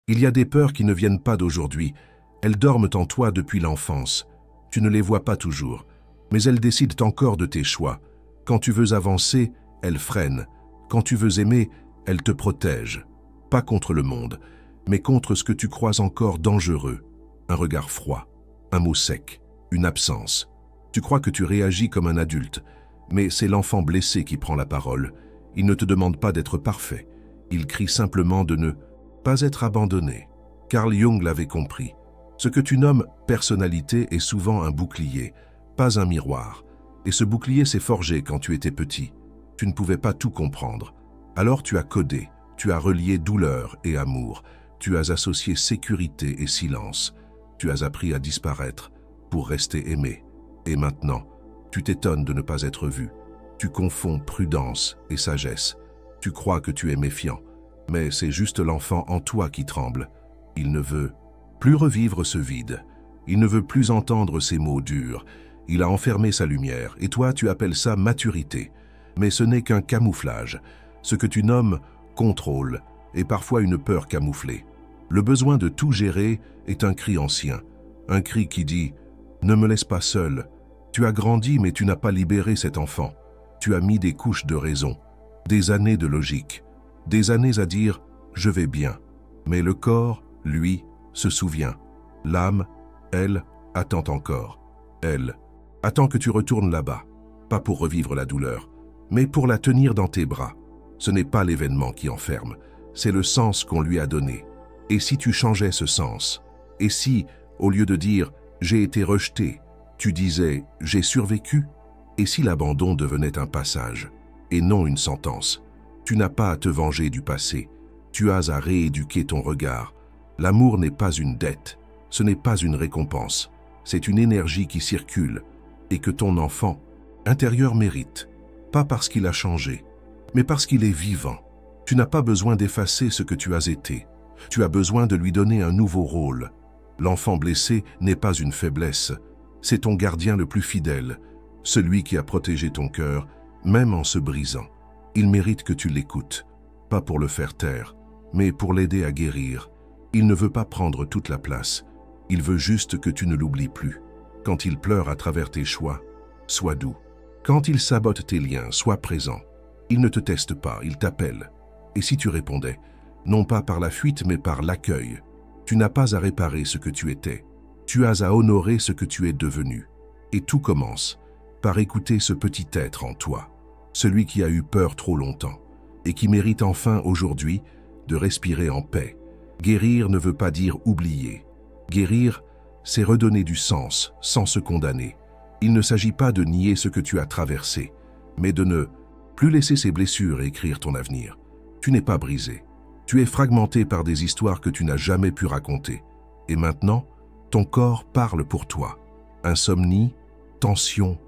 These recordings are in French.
Il y a des peurs qui ne viennent pas d'aujourd'hui. Elles dorment en toi depuis l'enfance. Tu ne les vois pas toujours, mais elles décident encore de tes choix. Quand tu veux avancer, elles freinent. Quand tu veux aimer, elles te protègent. Pas contre le monde, mais contre ce que tu crois encore dangereux. Un regard froid, un mot sec, une absence. Tu crois que tu réagis comme un adulte, mais c'est l'enfant blessé qui prend la parole. Il ne te demande pas d'être parfait. Il crie simplement de ne pas être abandonné. Carl Jung l'avait compris. Ce que tu nommes personnalité est souvent un bouclier, pas un miroir. Et ce bouclier s'est forgé quand tu étais petit. Tu ne pouvais pas tout comprendre. Alors tu as codé, tu as relié douleur et amour, tu as associé sécurité et silence. Tu as appris à disparaître pour rester aimé. Et maintenant, tu t'étonnes de ne pas être vu. Tu confonds prudence et sagesse. Tu crois que tu es méfiant, mais c'est juste l'enfant en toi qui tremble. Il ne veut plus revivre ce vide. Il ne veut plus entendre ces mots durs. Il a enfermé sa lumière, et toi tu appelles ça maturité. Mais ce n'est qu'un camouflage. Ce que tu nommes contrôle est parfois une peur camouflée. Le besoin de tout gérer est un cri ancien. Un cri qui dit « Ne me laisse pas seul ». Tu as grandi mais tu n'as pas libéré cet enfant. Tu as mis des couches de raison, des années de logique, des années à dire « je vais bien ». Mais le corps, lui, se souvient. L'âme, elle, attend encore. Elle attend que tu retournes là-bas, pas pour revivre la douleur, mais pour la tenir dans tes bras. Ce n'est pas l'événement qui enferme, c'est le sens qu'on lui a donné. Et si tu changeais ce sens? Et si, au lieu de dire « j'ai été rejeté », tu disais « j'ai survécu » ? Et si l'abandon devenait un passage, et non une sentence? Tu n'as pas à te venger du passé, tu as à rééduquer ton regard. L'amour n'est pas une dette, ce n'est pas une récompense, c'est une énergie qui circule, et que ton enfant intérieur mérite, pas parce qu'il a changé, mais parce qu'il est vivant. Tu n'as pas besoin d'effacer ce que tu as été, tu as besoin de lui donner un nouveau rôle. L'enfant blessé n'est pas une faiblesse, c'est ton gardien le plus fidèle, celui qui a protégé ton cœur, même en se brisant. Il mérite que tu l'écoutes, pas pour le faire taire, mais pour l'aider à guérir. Il ne veut pas prendre toute la place, il veut juste que tu ne l'oublies plus. Quand il pleure à travers tes choix, sois doux. Quand il sabote tes liens, sois présent. Il ne te teste pas, il t'appelle. Et si tu répondais, non pas par la fuite mais par l'accueil, tu n'as pas à réparer ce que tu étais, tu as à honorer ce que tu es devenu. Et tout commence par écouter ce petit être en toi, celui qui a eu peur trop longtemps et qui mérite enfin aujourd'hui de respirer en paix. Guérir ne veut pas dire oublier. Guérir, c'est redonner du sens sans se condamner. Il ne s'agit pas de nier ce que tu as traversé, mais de ne plus laisser ces blessures écrire ton avenir. Tu n'es pas brisé. Tu es fragmenté par des histoires que tu n'as jamais pu raconter. Et maintenant, ton corps parle pour toi. Insomnie, tension,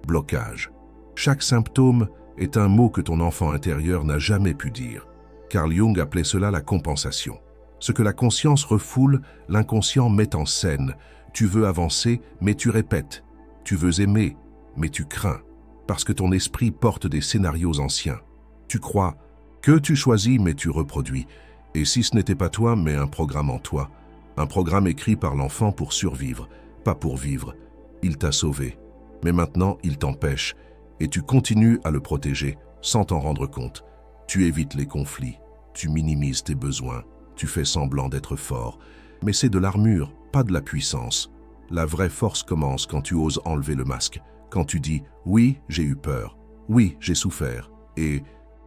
blocage. Chaque symptôme est un mot que ton enfant intérieur n'a jamais pu dire. Carl Jung appelait cela la compensation. Ce que la conscience refoule, l'inconscient met en scène. Tu veux avancer, mais tu répètes. Tu veux aimer, mais tu crains, parce que ton esprit porte des scénarios anciens. Tu crois que tu choisis, mais tu reproduis. Et si ce n'était pas toi, mais un programme en toi, un programme écrit par l'enfant pour survivre, pas pour vivre. Il t'a sauvé, mais maintenant il t'empêche, et tu continues à le protéger sans t'en rendre compte. Tu évites les conflits, tu minimises tes besoins, tu fais semblant d'être fort, mais c'est de l'armure, pas de la puissance. La vraie force commence quand tu oses enlever le masque, quand tu dis « oui, j'ai eu peur, oui, j'ai souffert, et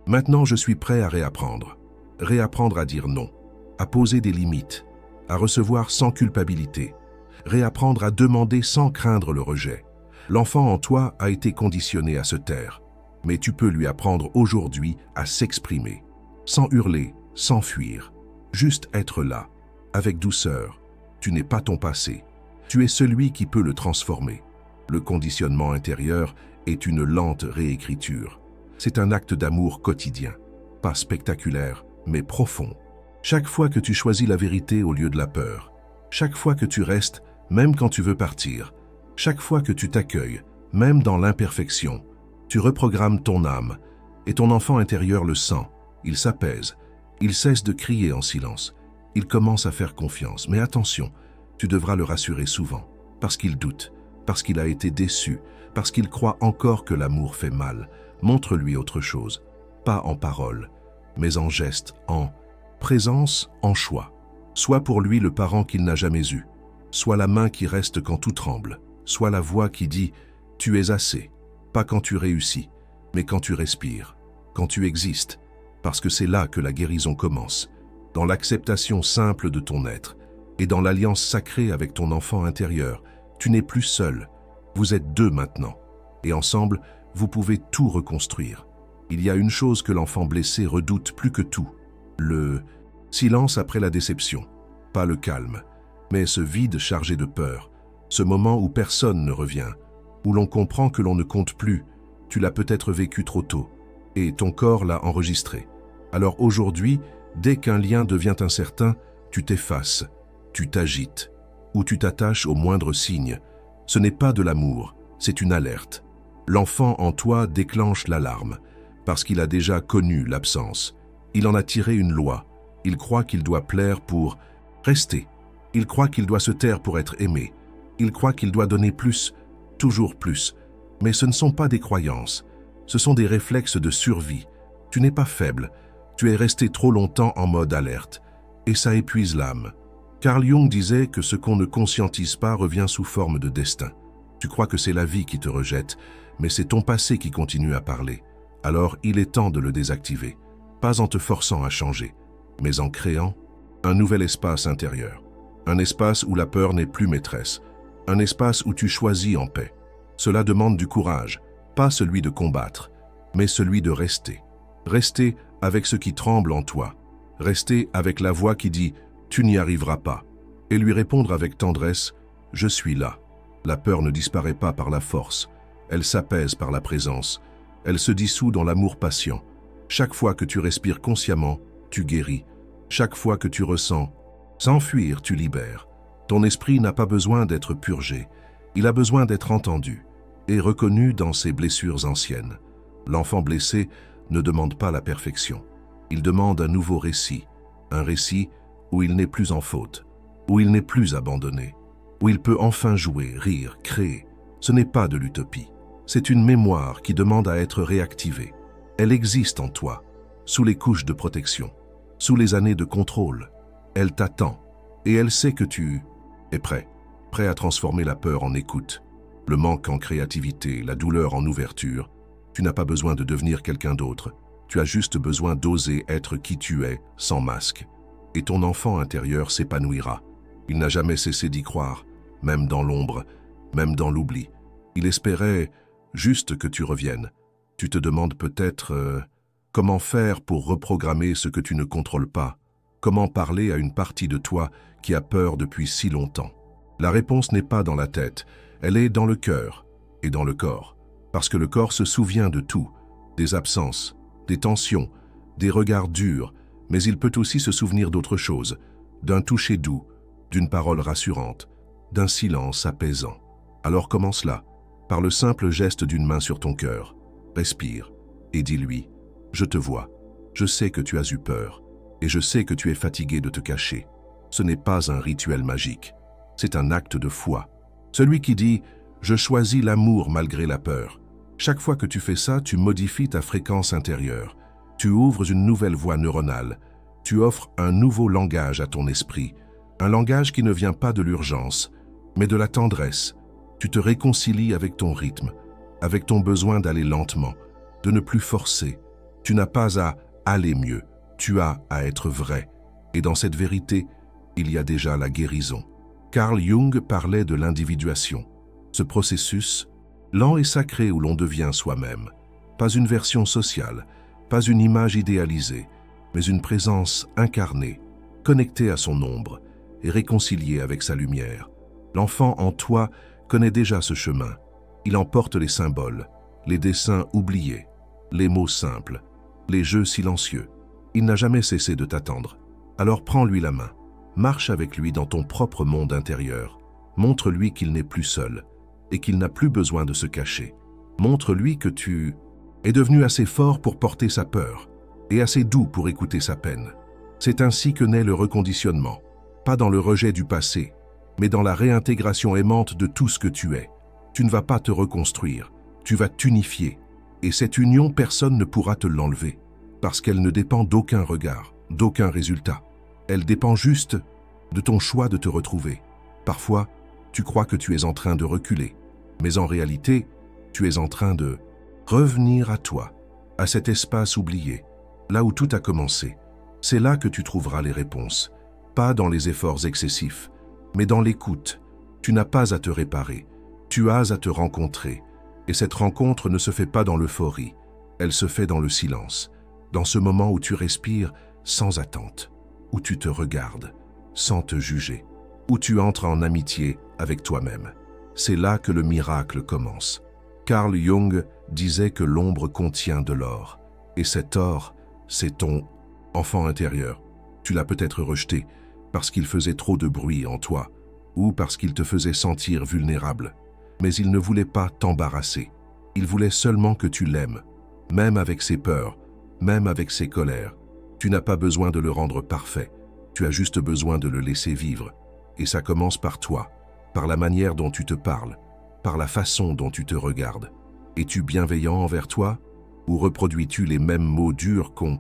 maintenant je suis prêt à réapprendre. » Réapprendre à dire non, à poser des limites, à recevoir sans culpabilité, réapprendre à demander sans craindre le rejet. L'enfant en toi a été conditionné à se taire, mais tu peux lui apprendre aujourd'hui à s'exprimer, sans hurler, sans fuir, juste être là, avec douceur. Tu n'es pas ton passé, tu es celui qui peut le transformer. Le conditionnement intérieur est une lente réécriture. C'est un acte d'amour quotidien, pas spectaculaire, mais profond. Chaque fois que tu choisis la vérité au lieu de la peur, chaque fois que tu restes, même quand tu veux partir, chaque fois que tu t'accueilles, même dans l'imperfection, tu reprogrammes ton âme, et ton enfant intérieur le sent, il s'apaise, il cesse de crier en silence, Il commence à faire confiance, mais attention, tu devras le rassurer souvent, parce qu'il doute, parce qu'il a été déçu, parce qu'il croit encore que l'amour fait mal. Montre-lui autre chose, pas en parole, mais en geste, en présence, en choix. Sois pour lui le parent qu'il n'a jamais eu, sois la main qui reste quand tout tremble, sois la voix qui dit « tu es assez », pas quand tu réussis, mais quand tu respires, quand tu existes, parce que c'est là que la guérison commence, dans l'acceptation simple de ton être et dans l'alliance sacrée avec ton enfant intérieur. Tu n'es plus seul, vous êtes deux maintenant, et ensemble, vous pouvez tout reconstruire. Il y a une chose que l'enfant blessé redoute plus que tout, le silence après la déception, pas le calme, mais ce vide chargé de peur, ce moment où personne ne revient, où l'on comprend que l'on ne compte plus. Tu l'as peut-être vécu trop tôt, et ton corps l'a enregistré. Alors aujourd'hui, dès qu'un lien devient incertain, tu t'effaces, tu t'agites, ou tu t'attaches au moindre signe. Ce n'est pas de l'amour, c'est une alerte. L'enfant en toi déclenche l'alarme, parce qu'il a déjà connu l'absence. Il en a tiré une loi. Il croit qu'il doit plaire pour rester. Il croit qu'il doit se taire pour être aimé. Il croit qu'il doit donner plus, toujours plus. Mais ce ne sont pas des croyances, ce sont des réflexes de survie. Tu n'es pas faible, tu es resté trop longtemps en mode alerte, et ça épuise l'âme. Carl Jung disait que ce qu'on ne conscientise pas revient sous forme de destin. Tu crois que c'est la vie qui te rejette, mais c'est ton passé qui continue à parler. Alors il est temps de le désactiver, pas en te forçant à changer, mais en créant un nouvel espace intérieur. Un espace où la peur n'est plus maîtresse, un espace où tu choisis en paix. Cela demande du courage, pas celui de combattre, mais celui de rester. Rester avec ce qui tremble en toi, rester avec la voix qui dit « tu n'y arriveras pas » et lui répondre avec tendresse « je suis là ». La peur ne disparaît pas par la force, elle s'apaise par la présence, elle se dissout dans l'amour patient. Chaque fois que tu respires consciemment, tu guéris. Chaque fois que tu ressens, sans fuir, tu libères. Ton esprit n'a pas besoin d'être purgé, il a besoin d'être entendu et reconnu dans ses blessures anciennes. L'enfant blessé ne demande pas la perfection, il demande un nouveau récit, un récit où il n'est plus en faute, où il n'est plus abandonné, où il peut enfin jouer, rire, créer. Ce n'est pas de l'utopie, c'est une mémoire qui demande à être réactivée. Elle existe en toi, sous les couches de protection, sous les années de contrôle. Elle t'attend et elle sait que tu es prêt à transformer la peur en écoute, le manque en créativité, la douleur en ouverture. Tu n'as pas besoin de devenir quelqu'un d'autre, tu as juste besoin d'oser être qui tu es, sans masque. Et ton enfant intérieur s'épanouira. Il n'a jamais cessé d'y croire, même dans l'ombre, même dans l'oubli. Il espérait juste que tu reviennes. Tu te demandes peut-être comment faire pour reprogrammer ce que tu ne contrôles pas, comment parler à une partie de toi qui a peur depuis si longtemps. La réponse n'est pas dans la tête, elle est dans le cœur et dans le corps, parce que le corps se souvient de tout, des absences, des tensions, des regards durs, mais il peut aussi se souvenir d'autre chose, d'un toucher doux, d'une parole rassurante, d'un silence apaisant. Alors commence là, par le simple geste d'une main sur ton cœur. Respire et dis-lui « Je te vois, je sais que tu as eu peur et je sais que tu es fatigué de te cacher. Ce n'est pas un rituel magique, c'est un acte de foi. Celui qui dit « Je choisis l'amour malgré la peur ». Chaque fois que tu fais ça, tu modifies ta fréquence intérieure. Tu ouvres une nouvelle voie neuronale. Tu offres un nouveau langage à ton esprit. Un langage qui ne vient pas de l'urgence, mais de la tendresse. Tu te réconcilies avec ton rythme, avec ton besoin d'aller lentement, de ne plus forcer. Tu n'as pas à aller mieux, tu as à être vrai. Et dans cette vérité, il y a déjà la guérison. Carl Jung parlait de l'individuation. Ce processus, lent et sacré où l'on devient soi-même. Pas une version sociale, pas une image idéalisée, mais une présence incarnée, connectée à son ombre et réconciliée avec sa lumière. L'enfant en toi connaît déjà ce chemin. Il emporte les symboles, les dessins oubliés, les mots simples, les jeux silencieux. Il n'a jamais cessé de t'attendre. Alors prends-lui la main, marche avec lui dans ton propre monde intérieur. Montre-lui qu'il n'est plus seul et qu'il n'a plus besoin de se cacher. Montre-lui que tu es devenu assez fort pour porter sa peur et assez doux pour écouter sa peine. C'est ainsi que naît le reconditionnement, pas dans le rejet du passé, mais dans la réintégration aimante de tout ce que tu es. Tu ne vas pas te reconstruire, tu vas t'unifier. Et cette union, personne ne pourra te l'enlever, parce qu'elle ne dépend d'aucun regard, d'aucun résultat. Elle dépend juste de ton choix de te retrouver. Parfois, tu crois que tu es en train de reculer, mais en réalité, tu es en train de revenir à toi, à cet espace oublié, là où tout a commencé. C'est là que tu trouveras les réponses, pas dans les efforts excessifs, mais dans l'écoute. Tu n'as pas à te réparer, tu as à te rencontrer. Et cette rencontre ne se fait pas dans l'euphorie, elle se fait dans le silence, dans ce moment où tu respires sans attente, où tu te regardes sans te juger, où tu entres en amitié avec toi-même. C'est là que le miracle commence. Carl Jung disait que l'ombre contient de l'or, et cet or, c'est ton enfant intérieur. Tu l'as peut-être rejeté parce qu'il faisait trop de bruit en toi, ou parce qu'il te faisait sentir vulnérable. Mais il ne voulait pas t'embarrasser. Il voulait seulement que tu l'aimes, même avec ses peurs, même avec ses colères. Tu n'as pas besoin de le rendre parfait. Tu as juste besoin de le laisser vivre. Et ça commence par toi, par la manière dont tu te parles, par la façon dont tu te regardes. Es-tu bienveillant envers toi? Ou reproduis-tu les mêmes mots durs qu'on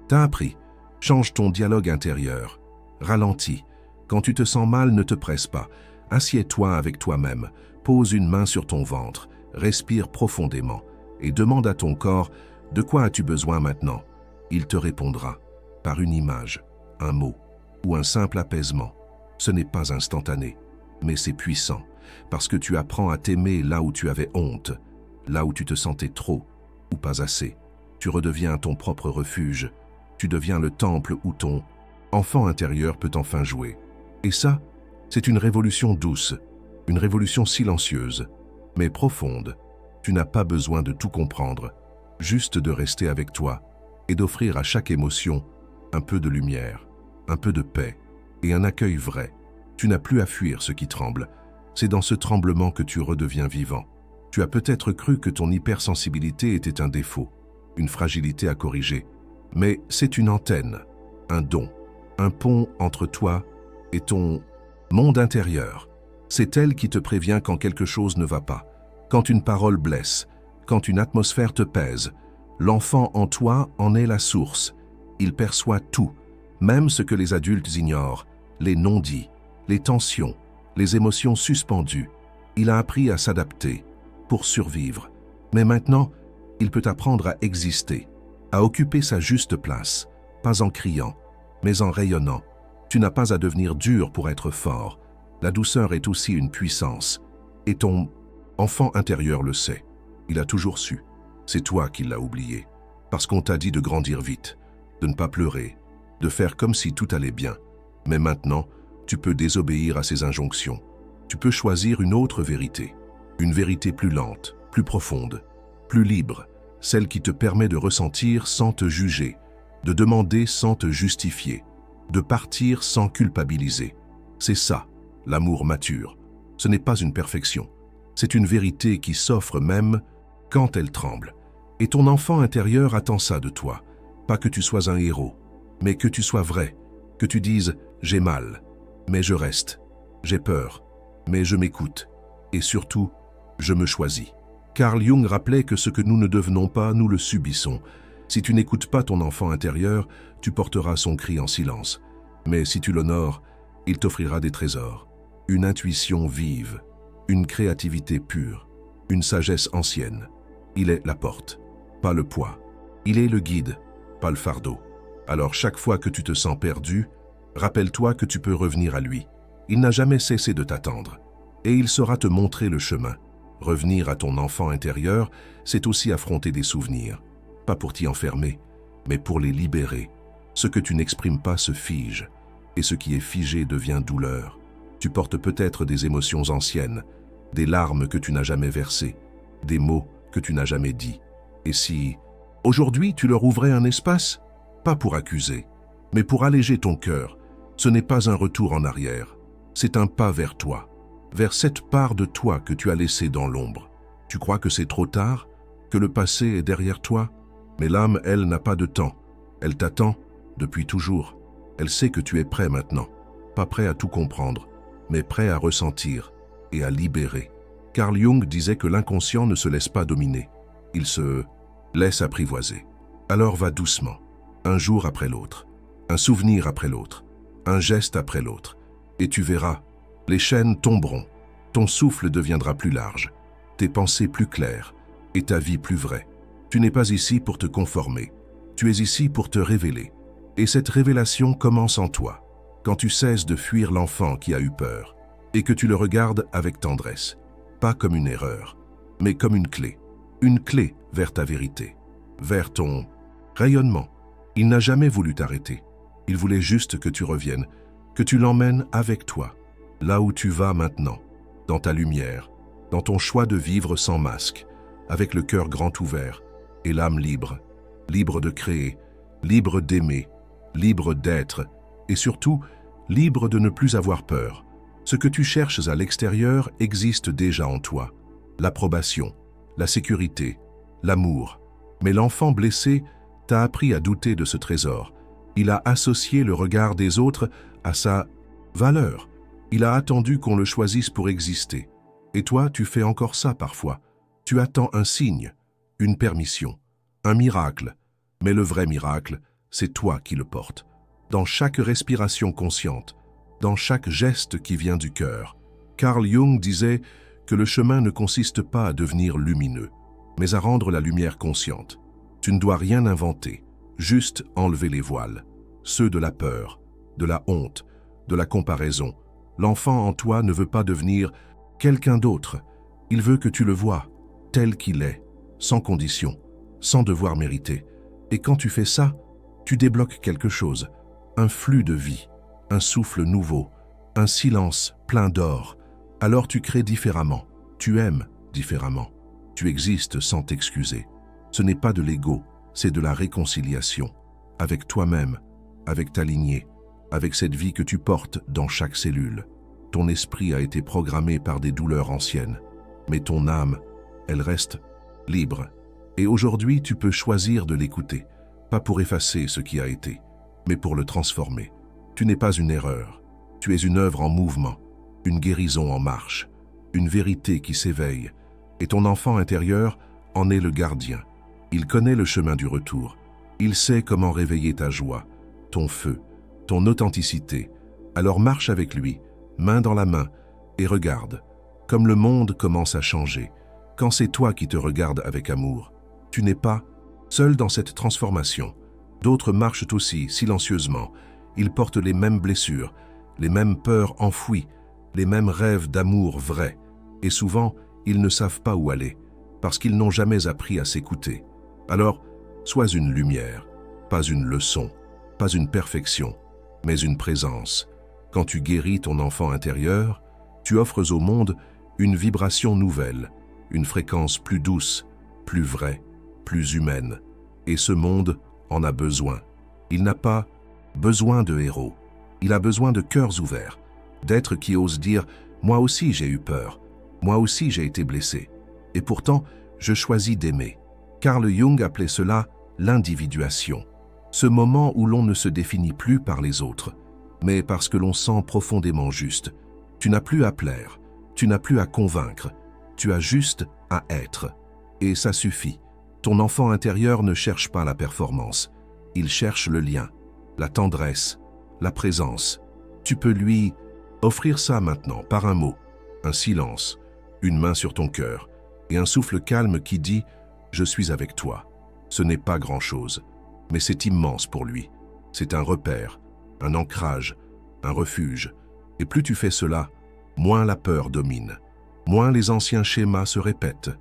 t'a appris? Change ton dialogue intérieur. Ralentis. Quand tu te sens mal, ne te presse pas. Assieds-toi avec toi-même. Pose une main sur ton ventre. Respire profondément. Et demande à ton corps, de quoi as-tu besoin maintenant? Il te répondra, par une image, un mot ou un simple apaisement. Ce n'est pas instantané, mais c'est puissant, parce que tu apprends à t'aimer là où tu avais honte, là où tu te sentais trop ou pas assez. Tu redeviens ton propre refuge. Tu deviens le temple où ton enfant intérieur peut enfin jouer. Et ça, c'est une révolution douce, une révolution silencieuse, mais profonde. Tu n'as pas besoin de tout comprendre, juste de rester avec toi et d'offrir à chaque émotion un peu de lumière, un peu de paix et un accueil vrai. Tu n'as plus à fuir ce qui tremble. C'est dans ce tremblement que tu redeviens vivant. Tu as peut-être cru que ton hypersensibilité était un défaut, une fragilité à corriger, mais c'est une antenne, un don, un pont entre toi et ton monde intérieur. C'est elle qui te prévient quand quelque chose ne va pas, quand une parole blesse, quand une atmosphère te pèse. L'enfant en toi en est la source. Il perçoit tout, même ce que les adultes ignorent, les non-dits, les tensions, les émotions suspendues. Il a appris à s'adapter, pour survivre. Mais maintenant, il peut apprendre à exister, à occuper sa juste place, pas en criant, mais en rayonnant. Tu n'as pas à devenir dur pour être fort. La douceur est aussi une puissance. Et ton enfant intérieur le sait. Il a toujours su. C'est toi qui l'as oublié. Parce qu'on t'a dit de grandir vite, de ne pas pleurer, de faire comme si tout allait bien. Mais maintenant, tu peux désobéir à ces injonctions. Tu peux choisir une autre vérité. Une vérité plus lente, plus profonde, plus libre. Celle qui te permet de ressentir sans te juger, de demander sans te justifier, de partir sans culpabiliser. C'est ça, l'amour mature. Ce n'est pas une perfection. C'est une vérité qui s'offre même quand elle tremble. Et ton enfant intérieur attend ça de toi. Pas que tu sois un héros, mais que tu sois vrai, que tu dises « j'ai mal, mais je reste, j'ai peur, mais je m'écoute, et surtout, je me choisis ». Carl Jung rappelait que ce que nous ne devenons pas, nous le subissons. Si tu n'écoutes pas ton enfant intérieur, tu porteras son cri en silence. Mais si tu l'honores, il t'offrira des trésors, une intuition vive, une créativité pure, une sagesse ancienne. Il est la porte, pas le poids. Il est le guide, pas le fardeau. Alors chaque fois que tu te sens perdu, rappelle-toi que tu peux revenir à lui. Il n'a jamais cessé de t'attendre, et il saura te montrer le chemin. Revenir à ton enfant intérieur, c'est aussi affronter des souvenirs. Pas pour t'y enfermer, mais pour les libérer. Ce que tu n'exprimes pas se fige, et ce qui est figé devient douleur. Tu portes peut-être des émotions anciennes, des larmes que tu n'as jamais versées, des mots que tu n'as jamais dits. Et si, aujourd'hui, tu leur ouvrais un espace, pas pour accuser, mais pour alléger ton cœur, ce n'est pas un retour en arrière, c'est un pas vers toi, vers cette part de toi que tu as laissée dans l'ombre. Tu crois que c'est trop tard, que le passé est derrière toi? Mais l'âme, elle, n'a pas de temps. Elle t'attend depuis toujours. Elle sait que tu es prêt maintenant, pas prêt à tout comprendre, mais prêt à ressentir et à libérer. Carl Jung disait que l'inconscient ne se laisse pas dominer, il se laisse apprivoiser. Alors va doucement, un jour après l'autre, un souvenir après l'autre, un geste après l'autre, et tu verras, les chaînes tomberont, ton souffle deviendra plus large, tes pensées plus claires et ta vie plus vraie. Tu n'es pas ici pour te conformer, tu es ici pour te révéler. Et cette révélation commence en toi, quand tu cesses de fuir l'enfant qui a eu peur, et que tu le regardes avec tendresse, pas comme une erreur, mais comme une clé vers ta vérité, vers ton rayonnement. Il n'a jamais voulu t'arrêter, il voulait juste que tu reviennes, que tu l'emmènes avec toi, là où tu vas maintenant, dans ta lumière, dans ton choix de vivre sans masque, avec le cœur grand ouvert et l'âme libre, libre de créer, libre d'aimer, libre d'être et surtout libre de ne plus avoir peur. Ce que tu cherches à l'extérieur existe déjà en toi. L'approbation, la sécurité, l'amour. Mais l'enfant blessé t'a appris à douter de ce trésor. Il a associé le regard des autres à sa valeur. Il a attendu qu'on le choisisse pour exister. Et toi, tu fais encore ça parfois. Tu attends un signe, une permission, un miracle. Mais le vrai miracle, c'est toi qui le portes. Dans chaque respiration consciente, dans chaque geste qui vient du cœur. Carl Jung disait que le chemin ne consiste pas à devenir lumineux, mais à rendre la lumière consciente. Tu ne dois rien inventer, juste enlever les voiles, ceux de la peur, de la honte, de la comparaison. L'enfant en toi ne veut pas devenir quelqu'un d'autre. Il veut que tu le vois tel qu'il est, sans condition, sans devoir mériter. Et quand tu fais ça, tu débloques quelque chose, un flux de vie, un souffle nouveau, un silence plein d'or. Alors tu crées différemment, tu aimes différemment, tu existes sans t'excuser. Ce n'est pas de l'ego, c'est de la réconciliation, avec toi-même, avec ta lignée, avec cette vie que tu portes dans chaque cellule. Ton esprit a été programmé par des douleurs anciennes, mais ton âme, elle reste libre. Et aujourd'hui, tu peux choisir de l'écouter, pas pour effacer ce qui a été, mais pour le transformer. Tu n'es pas une erreur, tu es une œuvre en mouvement, une guérison en marche, une vérité qui s'éveille, et ton enfant intérieur en est le gardien. Il connaît le chemin du retour, il sait comment réveiller ta joie, ton feu, ton authenticité. Alors marche avec lui, main dans la main, et regarde, comme le monde commence à changer, quand c'est toi qui te regardes avec amour. Tu n'es pas seul dans cette transformation. D'autres marchent aussi silencieusement. Ils portent les mêmes blessures, les mêmes peurs enfouies, les mêmes rêves d'amour vrai. Et souvent, ils ne savent pas où aller, parce qu'ils n'ont jamais appris à s'écouter. Alors, sois une lumière, pas une leçon, pas une perfection, mais une présence. Quand tu guéris ton enfant intérieur, tu offres au monde une vibration nouvelle, une fréquence plus douce, plus vraie, plus humaine. Et ce monde en a besoin. Il n'a pas besoin de héros. Il a besoin de cœurs ouverts, d'êtres qui osent dire « Moi aussi j'ai eu peur, moi aussi j'ai été blessé. Et pourtant, je choisis d'aimer. » Carl Jung appelait cela l'individuation. Ce moment où l'on ne se définit plus par les autres, mais parce que l'on sent profondément juste. Tu n'as plus à plaire, tu n'as plus à convaincre, tu as juste à être. Et ça suffit. Ton enfant intérieur ne cherche pas la performance, il cherche le lien, la tendresse, la présence. Tu peux lui offrir ça maintenant par un mot, un silence, une main sur ton cœur et un souffle calme qui dit « Je suis avec toi ». Ce n'est pas grand-chose, mais c'est immense pour lui. C'est un repère, un ancrage, un refuge. Et plus tu fais cela, moins la peur domine, moins les anciens schémas se répètent.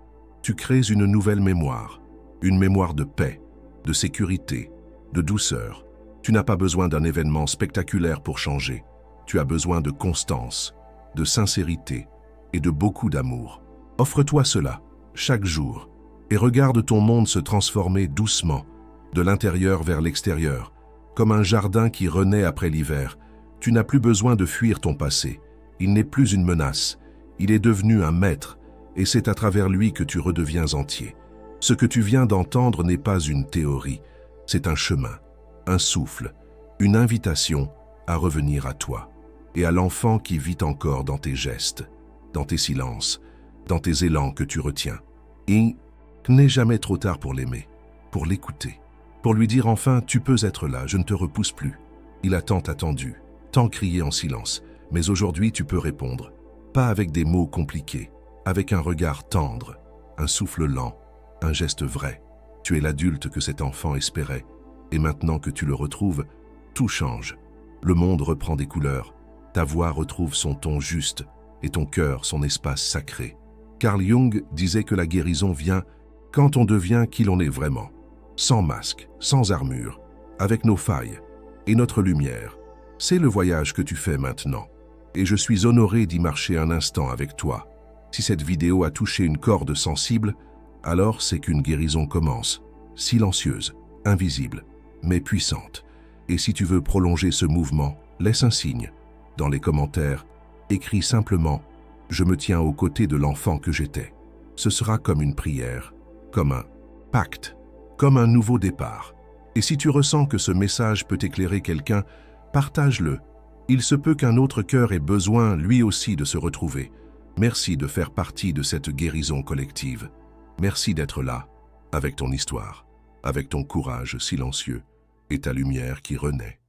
Tu crées une nouvelle mémoire, une mémoire de paix, de sécurité, de douceur. Tu n'as pas besoin d'un événement spectaculaire pour changer. Tu as besoin de constance, de sincérité et de beaucoup d'amour. Offre-toi cela, chaque jour, et regarde ton monde se transformer doucement, de l'intérieur vers l'extérieur, comme un jardin qui renaît après l'hiver. Tu n'as plus besoin de fuir ton passé. Il n'est plus une menace. Il est devenu un maître, et c'est à travers lui que tu redeviens entier. Ce que tu viens d'entendre n'est pas une théorie, c'est un chemin, un souffle, Une invitation à revenir à toi et à l'enfant qui vit encore dans tes gestes, dans tes silences, dans tes élans que tu retiens. Et n'est jamais trop tard pour l'aimer, pour l'écouter, pour lui dire enfin « tu peux être là, je ne te repousse plus ». Il a tant attendu, tant crié en silence, mais aujourd'hui tu peux répondre, pas avec des mots compliqués, avec un regard tendre, un souffle lent, un geste vrai. Tu es l'adulte que cet enfant espérait, et maintenant que tu le retrouves, tout change. Le monde reprend des couleurs, ta voix retrouve son ton juste, et ton cœur son espace sacré. Carl Jung disait que la guérison vient quand on devient qui l'on est vraiment, sans masque, sans armure, avec nos failles et notre lumière. C'est le voyage que tu fais maintenant, et je suis honoré d'y marcher un instant avec toi. Si cette vidéo a touché une corde sensible, alors c'est qu'une guérison commence, silencieuse, invisible, mais puissante. Et si tu veux prolonger ce mouvement, laisse un signe. Dans les commentaires, écris simplement « Je me tiens aux côtés de l'enfant que j'étais ». Ce sera comme une prière, comme un pacte, comme un nouveau départ. Et si tu ressens que ce message peut éclairer quelqu'un, partage-le. Il se peut qu'un autre cœur ait besoin, lui aussi, de se retrouver. Merci de faire partie de cette guérison collective. Merci d'être là, avec ton histoire, avec ton courage silencieux et ta lumière qui renaît.